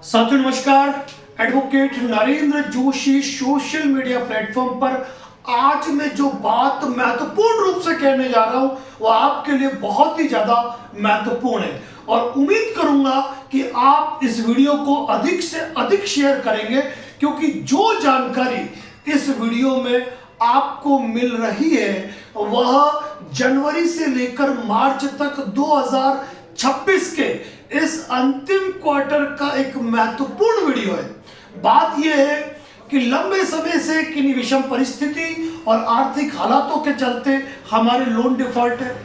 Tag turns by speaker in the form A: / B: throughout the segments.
A: साथियों नमस्कार। Advocate Narendra Joshi social media platform पर आज मैं जो बात महत्वपूर्ण रूप से कहने जा रहा हूं वो आपके लिए बहुत ही ज्यादा महत्वपूर्ण है और उम्मीद करूंगा कि आप इस वीडियो को अधिक से अधिक शेयर करेंगे, क्योंकि जो जानकारी इस वीडियो में आपको मिल रही है वह जनवरी से लेकर मार्च तक 2026 के इस अंतिम क्वार्टर का एक महत्वपूर्ण वीडियो है। बात यह है कि लंबे समय से किन्हीं विषम परिस्थिति और आर्थिक हालातों के चलते हमारे लोन डिफॉल्ट है।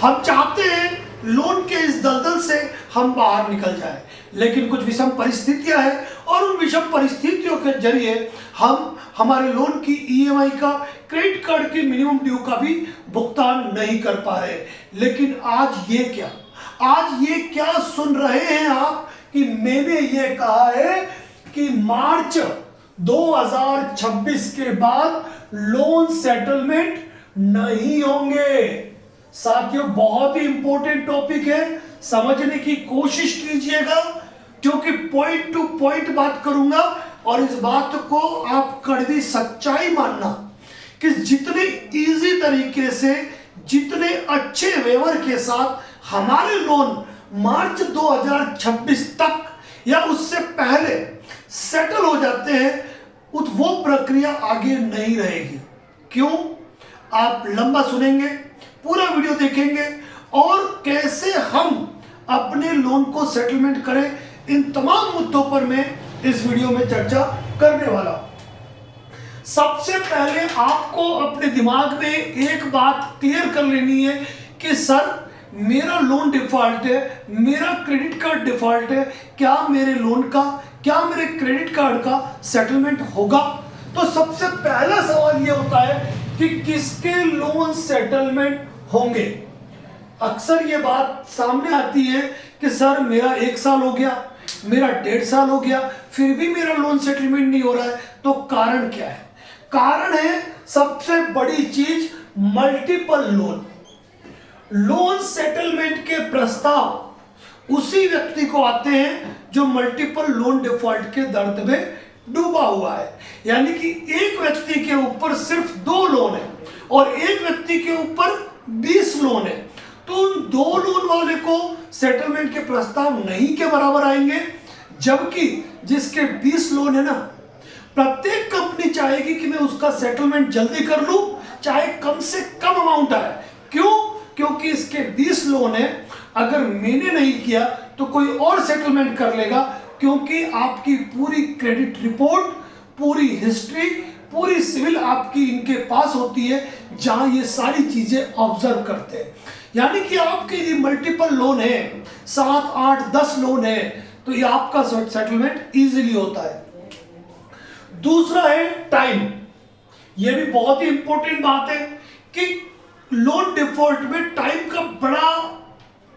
A: हम चाहते हैं लोन के इस दलदल से हम बाहर निकल जाए, लेकिन कुछ विषम परिस्थितियां हैं और उन विषम परिस्थितियों के जरिए हम हमारे लोन की ईएमआई का, क्रेडिट कार्ड की मिनिमम ड्यू का भी भुगतान नहीं कर पा रहे। लेकिन आज ये क्या सुन रहे हैं आप कि मैंने ये कहा है कि मार्च 2026 के बाद लोन सेटलमेंट नहीं होंगे। साथियों बहुत ही इंपॉर्टेंट टॉपिक है, समझने की कोशिश कीजिएगा, क्योंकि पॉइंट टू पॉइंट बात करूंगा और इस बात को आप कड़वी सच्चाई मानना कि जितने इजी तरीके से, जितने अच्छे वेवर के साथ हमारे लोन मार्च 2026 तक या उससे पहले सेटल हो जाते हैं, वो प्रक्रिया आगे नहीं रहेगी। क्यों? आप लंबा सुनेंगे, पूरा वीडियो देखेंगे और कैसे हम अपने लोन को सेटलमेंट करें, इन तमाम मुद्दों पर मैं इस वीडियो में चर्चा करने वाला हूं। सबसे पहले आपको अपने दिमाग में एक बात क्लियर कर लेनी है कि सर मेरा लोन डिफॉल्ट है, मेरा क्रेडिट कार्ड डिफॉल्ट है, क्या मेरे लोन का, क्या मेरे क्रेडिट कार्ड का सेटलमेंट होगा? तो सबसे पहला सवाल यह होता है कि किसके लोन सेटलमेंट होंगे। अक्सर यह बात सामने आती है कि सर मेरा 1 साल हो गया, मेरा 1.5 साल हो गया, फिर भी मेरा लोन सेटलमेंट नहीं हो रहा है। तो कारण क्या है? कारण है सबसे बड़ी चीज मल्टीपल लोन। लोन सेटलमेंट के प्रस्ताव उसी व्यक्ति को आते हैं जो मल्टीपल लोन डिफॉल्ट के दर्द में डूबा हुआ है। यानी कि एक व्यक्ति के ऊपर सिर्फ 2 लोन है और एक व्यक्ति के ऊपर 20 लोन है, तो उन 2 लोन वाले को सेटलमेंट के प्रस्ताव नहीं के बराबर आएंगे, जबकि जिसके 20 लोन है ना, प्रत्येक कंपनी चाहेगी कि मैं उसका सेटलमेंट जल्दी कर लूं, चाहे कम से कम अमाउंट आए। क्यों? क्योंकि इसके 20 लोन है, अगर मैंने नहीं किया तो कोई और सेटलमेंट कर लेगा, क्योंकि आपकी पूरी क्रेडिट रिपोर्ट, पूरी हिस्ट्री, पूरी सिविल आपकी इनके पास होती है, जहां ये सारी चीजें ऑब्जर्व करते हैं। यानी कि आपके ये मल्टीपल लोन है, 7, 8, 10 लोन है, तो ये आपका सेटलमेंट इजीली होता है। दूसरा है टाइम। यह भी बहुत ही इंपॉर्टेंट बात है कि लोन डिफॉल्ट में टाइम का बड़ा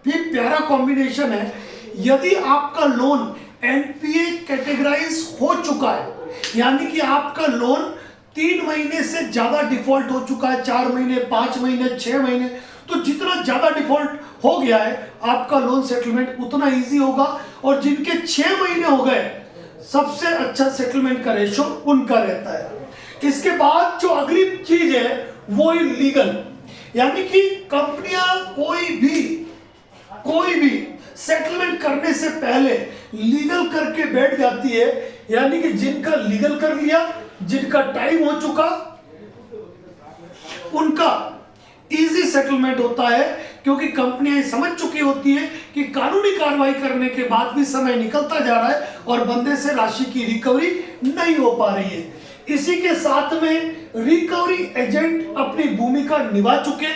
A: भी प्यारा कॉम्बिनेशन है। यदि आपका लोन एनपीए कैटेगराइज हो चुका है, यानी कि आपका लोन 3 महीने से ज्यादा डिफॉल्ट हो चुका है, 4 महीने, 5 महीने, 6 महीने, तो जितना ज्यादा डिफॉल्ट हो गया है आपका लोन सेटलमेंट उतना इजी होगा। और जिनके 6 महीने हो गए, सबसे अच्छा सेटलमेंट का रेशो उनका रहता है। इसके बाद जो अगली चीज है वो है लीगल। यानी कि कंपनियां कोई भी सेटलमेंट करने से पहले लीगल करके बैठ जाती है। यानी कि जिनका लीगल कर लिया, जिनका टाइम हो चुका, उनका इजी सेटलमेंट होता है, क्योंकि कंपनियां समझ चुकी होती है कि कानूनी कार्रवाई करने के बाद भी समय निकलता जा रहा है और बंदे से राशि की रिकवरी नहीं हो पा रही है। इसी के साथ में रिकवरी एजेंट अपनी भूमिका निभा चुके।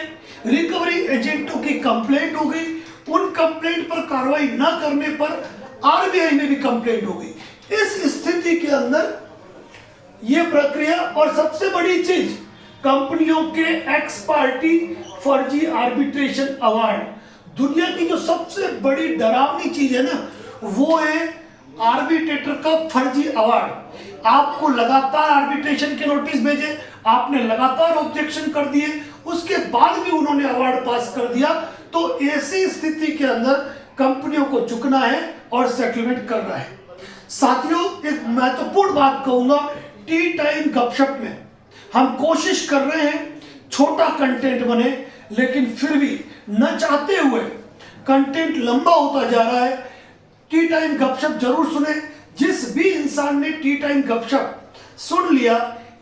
A: रिकवरी एजेंटों की कंप्लेंट हो गई, उन कंप्लेंट पर कार्रवाई न करने पर आरबीआई में भी कंप्लेंट हो गई। इस स्थिति के अंदर यह प्रक्रिया, और सबसे बड़ी चीज कंपनियों के एक्स पार्टी फर्जी आर्बिट्रेशन अवार्ड, दुनिया की जो सबसे बड़ी डरावनी चीज है ना, वो है आर्बिट्रेटर का फर्जी अवार्ड। आपको लगातार आर्बिट्रेशन के नोटिस भेजे, आपने लगातार ऑब्जेक्शन कर दिए, उसके बाद भी उन्होंने अवार्ड पास कर दिया, तो ऐसी स्थिति के अंदर कंपनियों को चुकना है और सेटलमेंट करना है। साथियों, एक महत्वपूर्ण बात कहूंगा, टी टाइम गपशप में हम कोशिश कर रहे हैं छोटा कंटेंट बने, लेकिन फिर भी न चाहते हुए कंटेंट लंबा होता जा रहा है। टी टाइम गपशप जरूर सुने। जिस भी इंसान ने टी टाइम गपशप सुन लिया,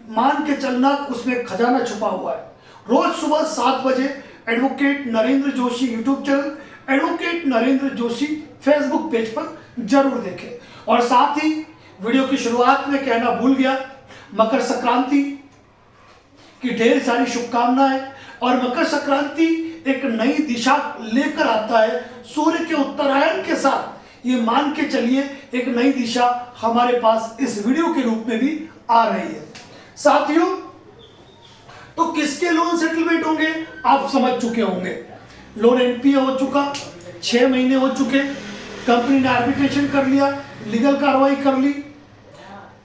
A: मान के चलना उसमें खजाना छुपा हुआ है। रोज सुबह 7 बजे advocate Narendra Joshi YouTube channel, advocate Narendra Joshi Facebook page पर जरूर देखें। और साथ ही वीडियो की शुरुआत में कहना भूल गया, मकर संक्रांति की ढेर सारी शुभकामनाएं। और मकर संक्रांति एक नई दिशा लेकर आता है सूर्य के उत्तरायण के साथ। ये मान के चलिए एक नई दिशा हमारे पास इस वीडियो के रूप में भी आ रही है। साथियों, तो किसके लोन सेटलमेंट होंगे आप समझ चुके होंगे। लोन एनपीए हो चुका, 6 महीने हो चुके, कंपनी ने आर्बिट्रेशन कर लिया, लीगल कार्रवाई कर ली,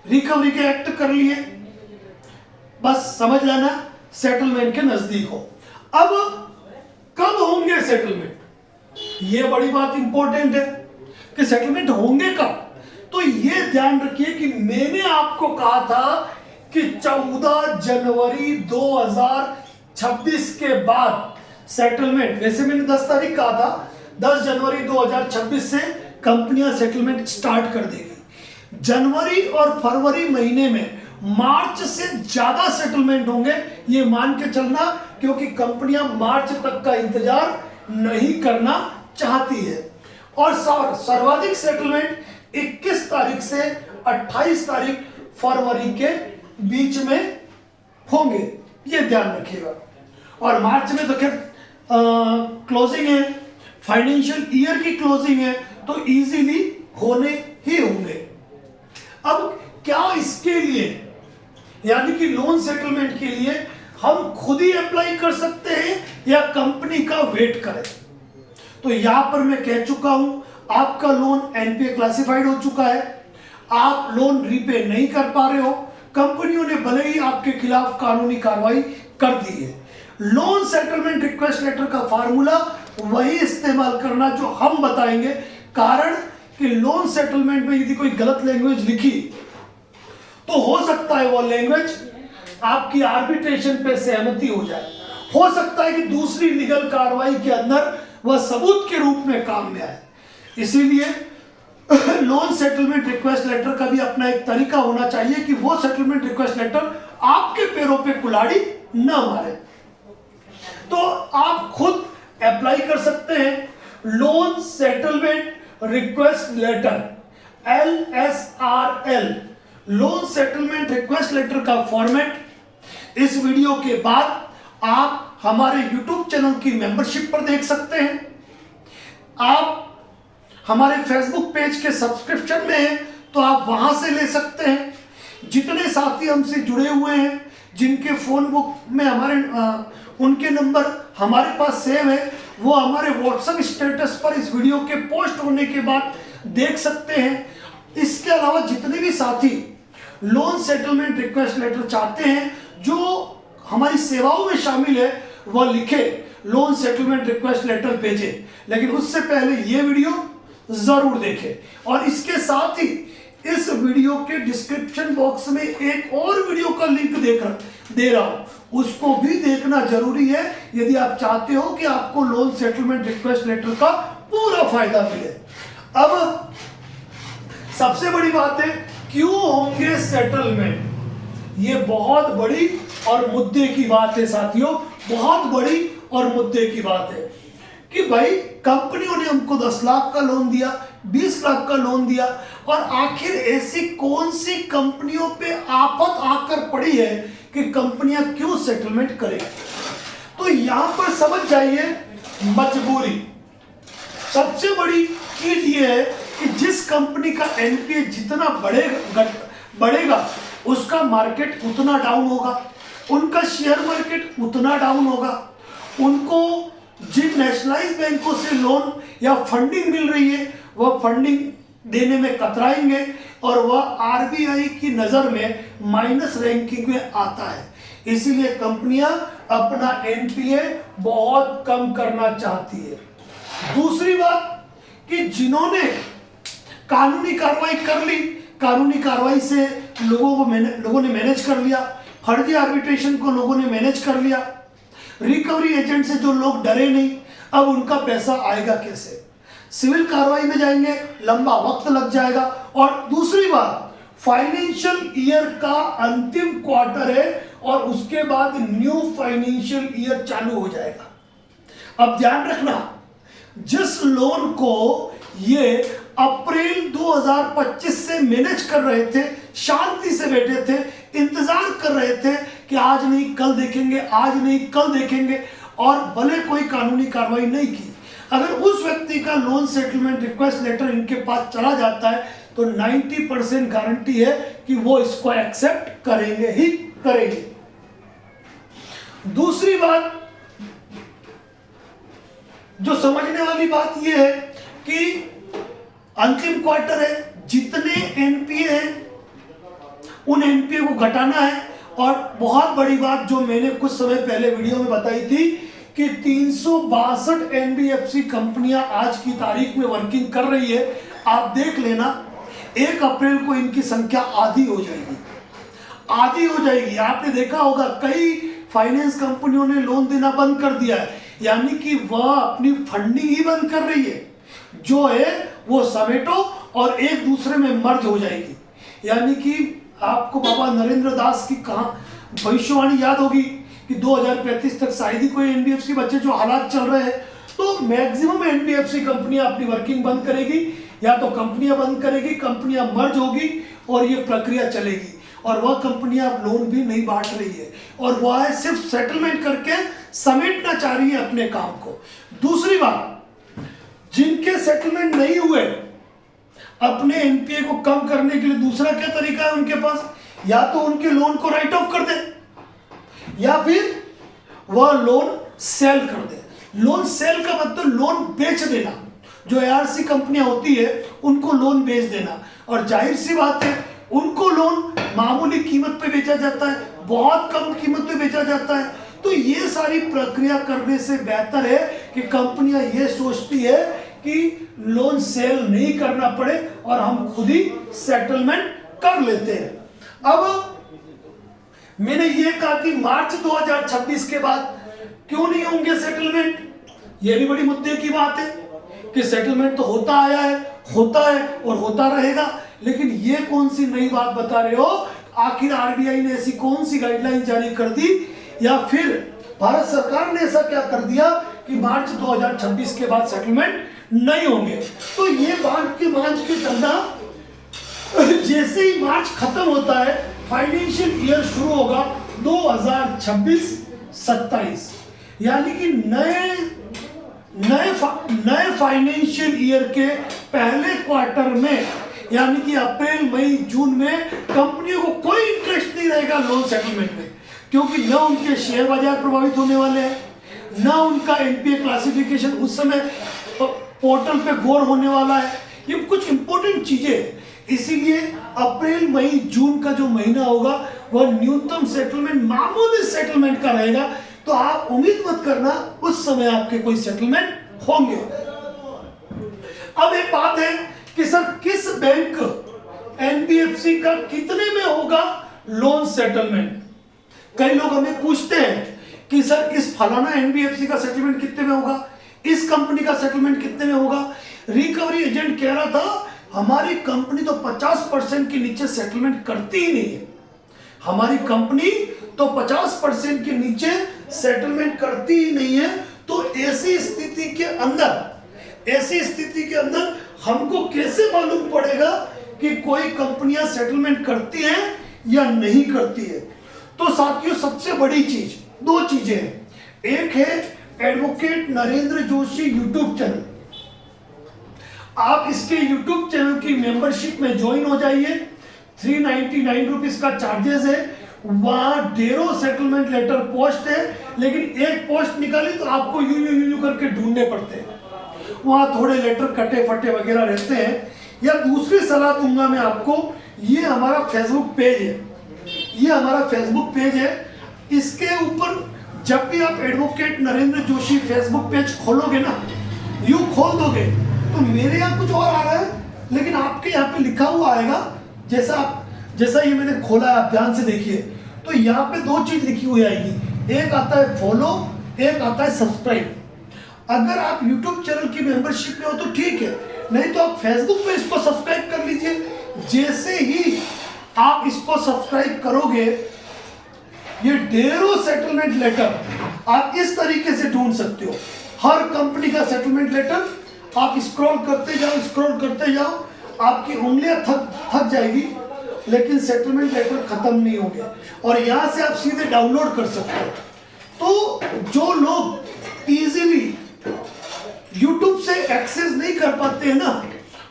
A: रिकवरी के एक्ट कर लिए, बस समझ लेना सेटलमेंट के नजदीक हो। अब कब होंगे सेटलमेंट, ये बड़ी बात इंपॉर्टेंट है कि सेटलमेंट होंगे कब। तो ये ध्यान रखिए कि मैंने आपको कहा था कि 14 जनवरी 2026 के बाद सेटलमेंट, वैसे मैंने 10 तारीख कहा था, 10 जनवरी 2026 से कंपनियां सेटलमेंट स्टार्ट कर देगी। जनवरी और फरवरी महीने में मार्च से ज्यादा सेटलमेंट होंगे, ये मान के चलना, क्योंकि कंपनियां मार्च तक का इंतजार नहीं करना चाहती है। और सर्वाधिक सेटलमेंट 21 तारीख से 28 तारीख फरवरी के बीच में होंगे, ये ध्यान रखिएगा। और मार्च में तो खैर क्लोजिंग है, फाइनेंशियल ईयर की क्लोजिंग है, तो इजीली होने ही होंगे। अब क्या इसके लिए, यानी कि लोन सेटलमेंट के लिए हम खुद ही अप्लाई कर सकते हैं या कंपनी का वेट करें? तो यहां पर मैं कह चुका हूं, आपका लोन एनपीए क्लासिफाइड हो चुका है, आप लोन रीपे नहीं कर पा रहे हो, कंपनियों ने भले ही आपके खिलाफ कानूनी कार्रवाई कर दी है। लोन सेटलमेंट रिक्वेस्ट लेटर का फार्मूला वही इस्तेमाल करना जो हम बताएंगे। कारण कि लोन सेटलमेंट में यदि कोई गलत लैंग्वेज लिखी तो हो सकता है वो लैंग्वेज आपकी आर्बिट्रेशन पे सहमति हो जाए, हो सकता है कि दूसरी लीगल कार्रवाई के अंदर वह सबूत के रूप में काम में आए। इसीलिए लोन सेटलमेंट रिक्वेस्ट लेटर का भी अपना एक तरीका होना चाहिए कि वो सेटलमेंट रिक्वेस्ट लेटर आपके पैरों पे कुल्हाड़ी न मारे। तो आप खुद अप्लाई कर सकते हैं loan settlement request letter, LSRL, loan settlement request letter का फॉर्मेट इस वीडियो के बाद आप हमारे YouTube चैनल की मेंबरशिप पर देख सकते हैं। आप हमारे फेसबुक पेज के सब्सक्रिप्शन में हैं तो आप वहां से ले सकते हैं। जितने साथी हमसे जुड़े हुए हैं, जिनके फोन बुक में उनके नंबर हमारे पास सेव है, वो हमारे व्हाट्सएप स्टेटस पर इस वीडियो के पोस्ट होने के बाद देख सकते हैं। इसके अलावा जितने भी साथी लोन सेटलमेंट रिक्वेस्ट लेटर चाहते हैं जो हमारी सेवाओं में शामिल है, वह लिखे लोन सेटलमेंट रिक्वेस्ट लेटर भेजे, लेकिन उससे पहले ये वीडियो जरूर देखें। और इसके साथ ही इस वीडियो के डिस्क्रिप्शन बॉक्स में एक और वीडियो का लिंक दे रहा हूं, उसको भी देखना जरूरी है यदि आप चाहते हो कि आपको लोन सेटलमेंट रिक्वेस्ट लेटर का पूरा फायदा मिले। अब सबसे बड़ी बात है, क्यों होंगे सेटलमेंट? ये बहुत बड़ी और मुद्दे की बात है साथियों, बहुत बड़ी और मुद्दे की बात है कि भाई कंपनियों ने हमको 10 लाख का लोन दिया, 20 लाख का लोन दिया, और आखिर ऐसी कौन सी कंपनियों पे आफत आकर पड़ी है कि कंपनियां क्यों सेटलमेंट करें? तो यहां पर समझ जाइए मजबूरी। सबसे बड़ी चीज ये है कि जिस कंपनी का एनपीए जितना बढ़ेगा उसका मार्केट उतना डाउन होगा, उनका शेयर मार्केट उतना डाउन होगा, उनको जिन नेशनलाइज बैंकों से लोन या फंडिंग मिल रही है वह फंडिंग देने में कतराएंगे और वह आरबीआई की नज़र में माइनस रैंकिंग में आता है। इसीलिए कंपनियां अपना एनपीए बहुत कम करना चाहती है। दूसरी बात कि जिन्होंने कानूनी कार्रवाई कर ली, कानूनी कार्रवाई से लोगों ने मैनेज कर लिया, फर्जी आर्बिट्रेशन को लोगों ने मैनेज कर लिया, रिकवरी एजेंट से जो लोग डरे नहीं, अब उनका पैसा आएगा कैसे? सिविल कार्रवाई में जाएंगे, लंबा वक्त लग जाएगा। और दूसरी बात, फाइनेंशियल ईयर का अंतिम क्वार्टर है और उसके बाद न्यू फाइनेंशियल ईयर चालू हो जाएगा। अब ध्यान रखना, जिस लोन को ये अप्रैल 2025 से मैनेज कर रहे थे, शांति से बैठे थे, इंतजार कर रहे थे कि आज नहीं कल देखेंगे, आज नहीं कल देखेंगे, और भले कोई कानूनी कार्रवाई नहीं की, अगर उस व्यक्ति का लोन सेटलमेंट रिक्वेस्ट लेटर इनके पास चला जाता है तो 90% गारंटी है कि वो इसको एक्सेप्ट करेंगे ही करेंगे। दूसरी बात जो समझने वाली बात यह है कि अंतिम क्वार्टर है, जितने एनपीए हैं उन एनपीए को घटाना है। और बहुत बड़ी बात जो मैंने कुछ समय पहले वीडियो में बताई थी कि 362 एनबीएफसी कंपनियां आज की तारीख में वर्किंग कर रही है। आप देख लेना, 1 अप्रैल को इनकी संख्या आधी हो जाएगी, आधी हो जाएगी। आपने देखा होगा कई फाइनेंस कंपनियों ने लोन देना बंद कर दिया है, यानी कि वह अपनी फंडिंग ही बंद कर रही है, जो है वो समेटो और एक दूसरे में मर्ज हो जाएगी। यानी कि आपको बाबा नरेंद्र दास की भविष्यवाणी याद होगी कि 2035 तक शायद ही कोई एनबीएफसी बचे, जो हालात चल रहे हैं। तो मैक्सिमम एनबीएफसी कंपनियां अपनी वर्किंग बंद करेगी, या तो कंपनियां बंद करेगी, कंपनियां मर्ज होगी और ये प्रक्रिया चलेगी। और वह कंपनियां लोन भी नहीं बांट रही है और वह सिर्फ सेटलमेंट करके समेटना चाह रही है अपने काम को। दूसरी बात, जिनके सेटलमेंट नहीं हुए, अपने एनपीए को कम करने के लिए दूसरा क्या तरीका है उनके पास? या तो उनके लोन को राइट ऑफ कर दे, या फिर वह लोन सेल कर दे। लोन सेल का मतलब लोन बेच देना। जो एआरसी कंपनियां होती है उनको लोन बेच देना, और जाहिर सी बात है उनको लोन मामूली कीमत पे बेचा जाता है, बहुत कम कीमत पे बेचा जाता है। तो ये सारी प्रक्रिया करने से बेहतर है कि कंपनियां ये सोचती है कि लोन सेल नहीं करना पड़े और हम खुद ही सेटलमेंट कर लेते हैं। अब मैंने ये कहा कि मार्च 2026 के बाद क्यों नहीं होंगे सेटलमेंट? ये भी बड़ी मुद्दे की बात है कि सेटलमेंट तो होता आया है, होता है और होता रहेगा, लेकिन ये कौन सी नई बात बता रहे हो? आखिर आरबीआई ने ऐसी कौन सी गाइडलाइन जारी कर दी, या फिर भारत सरकार ने ऐसा क्या कर दिया कि मार्च 2026 के बाद सेटलमेंट नहीं होंगे? तो ये बात की मांझ की चलना, जैसे ही मार्च खत्म होता है फाइनेंशियल ईयर शुरू होगा 2026-27, यानी कि नए फाइनेंशियल ईयर के पहले क्वार्टर में, यानी कि अप्रैल मई जून में कंपनियों को कोई इंटरेस्ट नहीं रहेगा लोन सेटलमेंट में, क्योंकि न उनके शेयर बाजार प्रभावित होने वाले हैं, न उनका एनपीए क्लासिफिकेशन उस समय पोर्टल पे गौर होने वाला है। ये कुछ इंपॉर्टेंट चीजें हैं, इसीलिए अप्रैल मई जून का जो महीना होगा वह न्यूनतम सेटलमेंट, मामूली सेटलमेंट का रहेगा। तो आप उम्मीद मत करना उस समय आपके कोई सेटलमेंट होंगे। अब एक बात है कि सर किस बैंक एनबीएफसी का कितने में होगा लोन सेटलमेंट? कई लोग हमें पूछते हैं कि सर इस फलाना एनबीएफसी का सेटलमेंट कितने में होगा, इस कंपनी का सेटलमेंट कितने में होगा। रिकवरी एजेंट कह रहा था हमारी कंपनी तो 50% के नीचे सेटलमेंट करती ही नहीं है, हमारी कंपनी तो 50% के नीचे सेटलमेंट करती ही नहीं है। तो ऐसी स्थिति के अंदर हमको कैसे मालूम पड़ेगा कि कोई कंपनियां सेटलमेंट करती हैं या नहीं करती है? तो साथियों, सबसे बड़ी चीज, 2 चीजें हैं। एक है advocate Narendra Joshi YouTube channel. आप इसके यूट्यूब चैनल की मेंबरशिप में ज्वाइन हो जाइए, 399 रुपीज का चार्जेस है। वहां ढेरों सेटलमेंट लेटर पोस्ट है, लेकिन एक पोस्ट निकाली तो आपको यू करके ढूंढने पड़ते हैं, वहां थोड़े लेटर कटे फटे वगैरह रहते हैं। या दूसरी सलाह दूंगा मैं आपको, ये हमारा फेसबुक पेज है, ये हमारा फेसबुक पेज है। इसके ऊपर जब भी आप advocate Narendra Joshi Facebook page खोलोगे ना, यू खोल दोगे तो मेरे यहाँ कुछ और आ रहा है, लेकिन आपके यहाँ पे लिखा हुआ आएगा। जैसा ये मैंने खोला है, आप ध्यान से देखिए, तो यहाँ पे दो चीज लिखी हुई आएगी, एक आता है फॉलो, एक आता है सब्सक्राइब। अगर आप यूट्यूब चैनल की मेंबरशिप में हो तो ठीक है, नहीं तो आप फेसबुक पे इसको सब्सक्राइब कर लीजिए। जैसे ही आप इसको सब्सक्राइब करोगे, ये ढेरों सेटलमेंट लेटर आप इस तरीके से ढूंढ सकते हो। हर कंपनी का सेटलमेंट लेटर आप स्क्रॉल करते जाओ, आपकी उंगलियां थक जाएगी, लेकिन सेटलमेंट लेटर खत्म नहीं होंगे और यहां से आप सीधे डाउनलोड कर सकते हो। तो जो लोग इजीली YouTube से एक्सेस नहीं कर पाते हैं ना,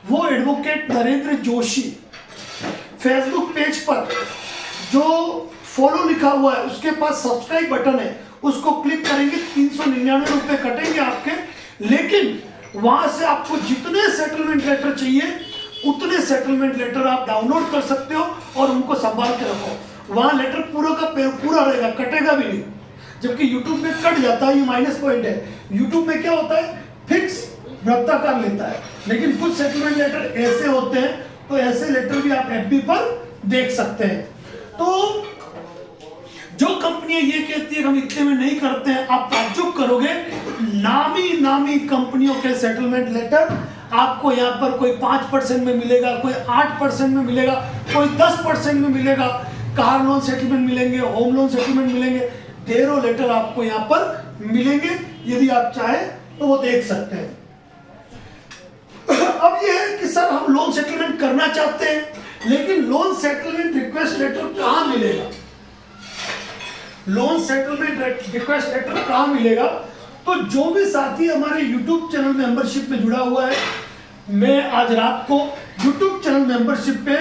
A: वो advocate Narendra Joshi Facebook page पर जो फॉलो लिखा हुआ है उसके पास सब्सक्राइब बटन है, उसको क्लिक करेंगे, 399 रुपए कटेंगे आपके, लेकिन वहां से आपको जितने सेटलमेंट लेटर चाहिए उतने सेटलमेंट लेटर आप डाउनलोड कर सकते हो और उनको संभाल के रखो। वहां लेटर पूरा का पूरा रहेगा, कटेगा भी नहीं, जबकि YouTube में कट जाता है, ये माइनस पॉइंट है। YouTube में क्या होता है, फिक्स वृत्ताकार लेता है, लेकिन कुछ सेटलमेंट लेटर ऐसे होते हैं, तो ऐसे लेटर भी आप FB पर देख सकते हैं। तो जो कंपनियां ये कहती है हम इतने में नहीं करते हैं, आप ताज्जुब करोगे, नामी कंपनियों के सेटलमेंट लेटर आपको यहाँ पर कोई 5% में मिलेगा, कोई 8% में मिलेगा, कोई 10% में मिलेगा, कार लोन सेटलमेंट मिलेंगे, होम लोन सेटलमेंट मिलेंगे, ढेरों लेटर आपको यहाँ पर मिलेंगे। यदि आप चाहें तो वो देख सकते हैं। अब ये है कि सर हम लोन सेटलमेंट करना चाहते हैं, लेकिन लोन सेटलमेंट रिक्वेस्ट लेटर कहाँ मिलेगा? लोन सेटलमेंट रिक्वेस्ट लेटर कहाँ मिलेगा? तो जो भी साथी हमारे YouTube चैनल मेंबरशिप में जुड़ा हुआ है, मैं आज रात को YouTube चैनल मेंबरशिप पे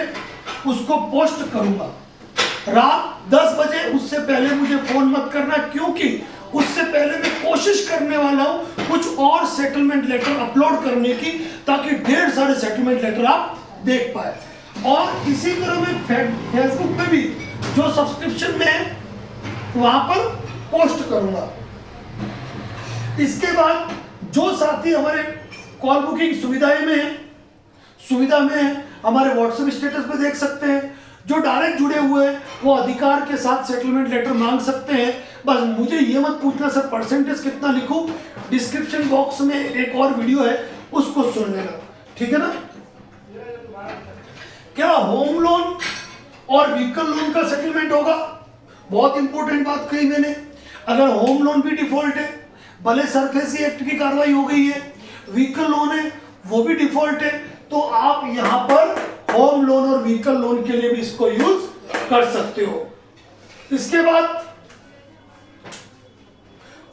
A: उसको पोस्ट करूंगा रात 10 बजे। उससे पहले मुझे फोन मत करना, क्योंकि उससे पहले मैं कोशिश करने वाला हूं कुछ और सेटलमेंट लेटर अपलोड करने की, ताकि ढेर सारे सेटलमेंट लेटर आप देख पाए। और इसी तरह मैं फेसबुक पे भी जो सब्सक्रिप्शन में है वहां पर पोस्ट करूंगा। इसके बाद जो साथी हमारे कॉल बुकिंग सुविधा में हमारे व्हाट्सएप स्टेटस पे देख सकते हैं। जो डायरेक्ट जुड़े हुए हैं वो अधिकार के साथ सेटलमेंट लेटर मांग सकते हैं। बस मुझे ये मत पूछना सर परसेंटेज कितना लिखूं, डिस्क्रिप्शन बॉक्स में एक और वीडियो है, उसको सुन लेना, ठीक है ना। क्या होम लोन और व्हीकल लोन का सेटलमेंट होगा? बहुत इंपॉर्टेंट बात कही मैंने। अगर होम लोन भी डिफॉल्ट है, भले सरफेसी एक्ट की कार्रवाई हो गई है, व्हीकल लोन है वो भी डिफॉल्ट है, तो आप यहां पर होम लोन और व्हीकल लोन के लिए भी इसको यूज कर सकते हो। इसके बाद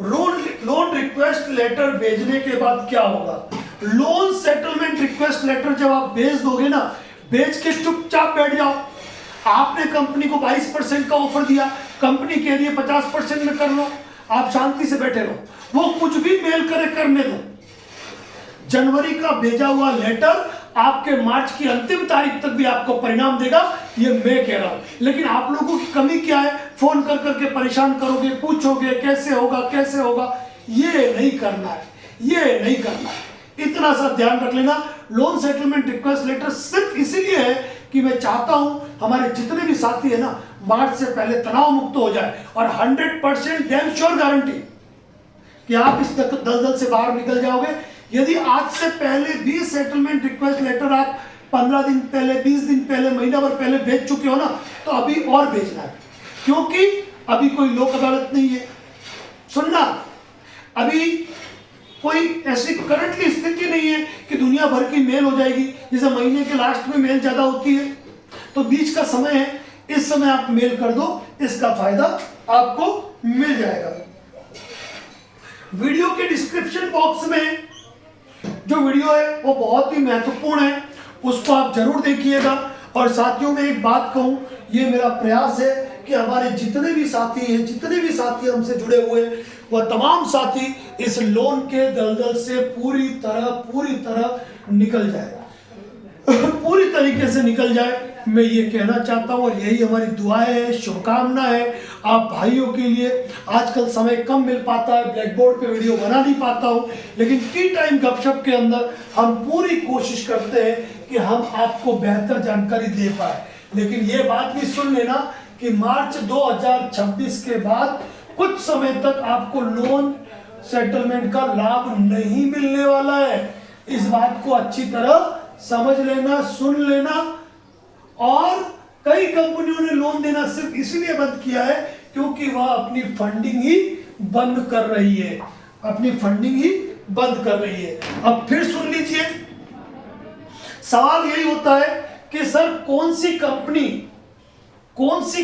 A: लोन रिक्वेस्ट लेटर भेजने के बाद क्या होगा? लोन सेटलमेंट रिक्वेस्ट लेटर जब आप भेज दोगे ना, भेज के चुपचाप बैठ जाओ। आपने कंपनी को 22% का ऑफर दिया, कंपनी कह रही है 50% में कर लो, आप शांति से बैठे रहो, वो कुछ भी मेल करे करने दो। जनवरी का भेजा हुआ लेटर आपके मार्च की अंतिम तारीख तक भी आपको परिणाम देगा, ये मैं कह रहा हूं। लेकिन आप लोगों की कमी क्या है? फोन कर करके परेशान करोगे, पूछोगे कैसे होगा। ये नहीं करना है, इतना सा ध्यान रख लेना। लोन सेटलमेंट रिक्वेस्ट लेटर सिर्फ इसीलिए है कि मैं चाहता हूं हमारे जितने भी साथी है ना, मार्च से पहले तनाव मुक्त हो जाए, और 100% डैम श्योर गारंटी कि आप इस दलदल से बाहर निकल जाओगे। यदि आज से पहले भी सेटलमेंट रिक्वेस्ट लेटर आप 15 दिन पहले, 20 दिन पहले, महीना भर पहले भेज चुके हो ना, तो अभी और भेजना है, क्योंकि अभी कोई लोक अदालत नहीं है। सुनना, अभी कोई ऐसी करंटली स्थिति नहीं है कि दुनिया भर की मेल हो जाएगी, जैसे महीने के लास्ट में मेल ज्यादा होती है, तो बीच का समय है, इस समय आप मेल कर दो, इसका फायदा आपको मिल जाएगा। वीडियो के डिस्क्रिप्शन बॉक्स में जो वीडियो है वो बहुत ही महत्वपूर्ण है, उसको आप जरूर देखिएगा। और साथियों में एक बात कहूं, ये मेरा प्रयास है कि हमारे जितने भी साथी हमसे जुड़े हुए, वह तमाम साथी इस लोन के दलदल से पूरी तरह निकल जाए। पूरी तरीके से निकल जाए, मैं ये कहना चाहता हूँ और यही हमारी दुआएं है, शुभकामना है आप भाइयों के लिए। आजकल समय कम मिल पाता है, ब्लैक बोर्ड पे वीडियो बना नहीं पाता हूँ, लेकिन टी टाइम गपशप के अंदर हम पूरी कोशिश करते हैं कि हम आपको बेहतर जानकारी दे पाए। लेकिन ये बात भी सुन लेना कि मार्च 2026 के बाद कुछ समय तक आपको लोन सेटलमेंट का लाभ नहीं मिलने वाला है। इस बात को अच्छी तरह समझ लेना, सुन लेना। और कई कंपनियों ने लोन देना सिर्फ इसलिए बंद किया है क्योंकि वह अपनी फंडिंग ही बंद कर रही है, अपनी फंडिंग ही बंद कर रही है। अब फिर सुन लीजिए, सवाल यही होता है कि सर कौन सी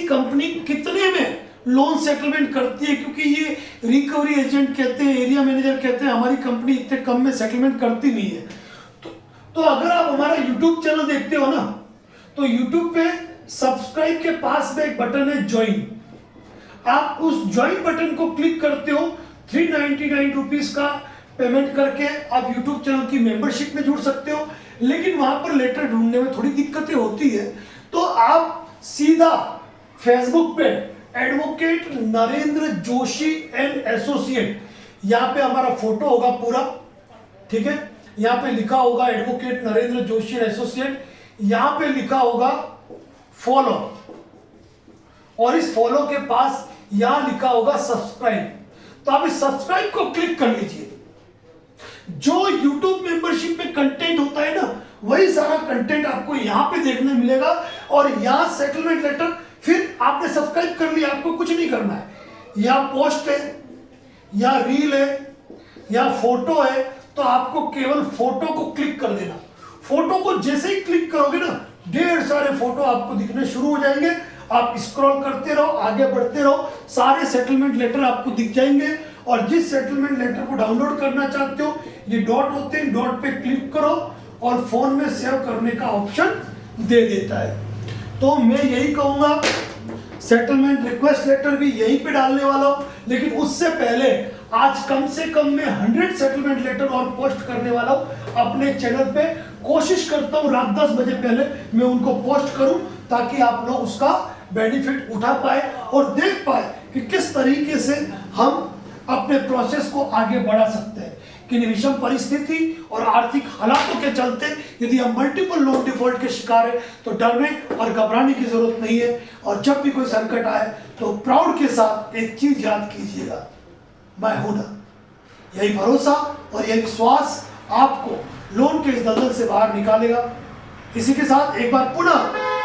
A: कंपनी कितने में लोन सेटलमेंट करती है, क्योंकि ये रिकवरी एजेंट कहते हैं, एरिया मैनेजर कहते हैं हमारी कंपनी इतने कम में सेटलमेंट करती नहीं है। तो अगर आप हमारा यूट्यूब चैनल देखते हो ना, तो यूट्यूब पे सब्सक्राइब के पास में एक बटन है ज्वाइन। आप उस ज्वाइन बटन को क्लिक करते हो, 399 रुपीज का पेमेंट करके आप यूट्यूब चैनल की मेंबरशिप में जुड़ सकते हो। लेकिन वहां पर लेटर ढूंढने में थोड़ी दिक्कतें होती है, तो आप सीधा फेसबुक पे advocate Narendra Joshi and associate, यहाँ पे हमारा फोटो होगा पूरा, ठीक है, यहाँ पे लिखा होगा एडवोकेट नरेंद्र जोशी एसोसिएट, यहाँ पे लिखा होगा फॉलो, और इस फॉलो के पास यहां लिखा होगा सब्सक्राइब। तो आप इस सब्सक्राइब को क्लिक कर लीजिए। जो YouTube मेंबरशिप में कंटेंट होता है ना, वही सारा कंटेंट आपको यहां पे देखने मिलेगा। और यहां सेटलमेंट लेटर, फिर आपने सब्सक्राइब कर लिया, आपको कुछ नहीं करना है। यहां पोस्ट है, यहां रील है, यहां फोटो है, तो आपको केवल फोटो को क्लिक कर देना। फोटो को जैसे ही क्लिक करोगे ना, ढेर सारे फोटो आपको दिखने शुरू हो जाएंगे। आप स्क्रॉल करते रहो, आगे बढ़ते रहो, सारे सेटलमेंट लेटर आपको दिख जाएंगे। और जिस सेटलमेंट लेटर को डाउनलोड करना चाहते हो, ये डॉट होते हैं, डॉट पे क्लिक करो और फोन में सेव करने का ऑप्शन दे देता है। तो मैं यही कहूंगा, सेटलमेंट रिक्वेस्ट लेटर भी यहीं पे डालने वाला हूं, लेकिन उससे पहले आज कम से कम मैं 100 सेटलमेंट लेटर और पोस्ट करने वाला हूं अपने चैनल पे। कोशिश करता हूं रात 10 बजे पहले मैं उनको पोस्ट करूं, ताकि आप लोग उसका बेनिफिट उठा पाए और देख पाए कि किस तरीके से हम अपने प्रोसेस को आगे बढ़ा सकते हैं। कि विषम परिस्थिति और आर्थिक हालातों के चलते यदि हम मल्टीपल लोन डिफॉल्ट के शिकार हैं, तो डरने और घबराने की जरूरत नहीं है। और जब भी कोई संकट आए तो प्राउड के साथ एक चीज याद कीजिएगा, मैं हूं ना। यही भरोसा और यही विश्वास आपको लोन के इस दलदल से बाहर निकालेगा। इसी के साथ एक बार पुनः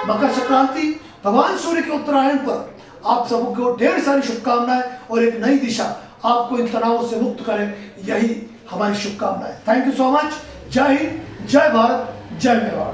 A: मकर संक्रांति, भगवान सूर्य के उत्तरायण पर आप सबको ढेर सारी शुभकामनाएं और एक नई दिशा आपको इन तनावों से मुक्त करे, यही हमारी शुभकामनाएं। Thank you so much. जय हिंद, जय भारत, जय मेवाड़।